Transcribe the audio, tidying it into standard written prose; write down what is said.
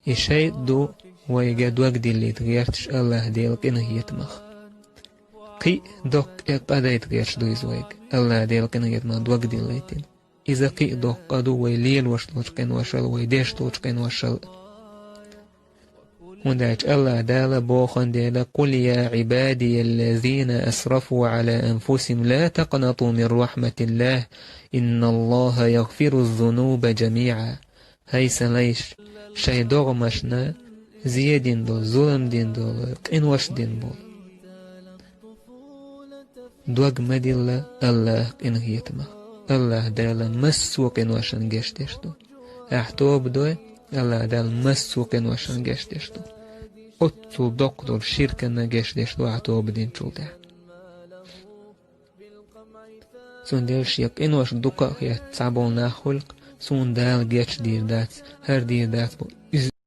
إشي دو ويجد وقت اللي تغيرتش الله ديلك إنه يتمخ قي دوك إقادا يتغيرش دو يزويق الله ديلك إنه يتمخ دوك اللي يتين إذا قي دوك قدو ويليل وشلوشكين وشل ويديش توشكين وشل وندعج الله دال بوخن ديلا قل يا عبادي الذين أسرفوا على أنفسهم لا تقنطوا من رحمة الله إن الله يغفر الذنوب جميعا هيس ليش شي دغمشنا زيادين دول ظلم دين دول قنوش دين بول دوغ مدل الله إنه يتمخ الله دال مسو قنوشن جشتشتو احتوب دوي الله دال مسو قنوشن جشتشتو أتو دكتور شركة نجشتشتو احتوب دين شلده سندل شيك إنوش دوكا هي تعبون ناخلق سون دال جيش دير دات هر دير دات بو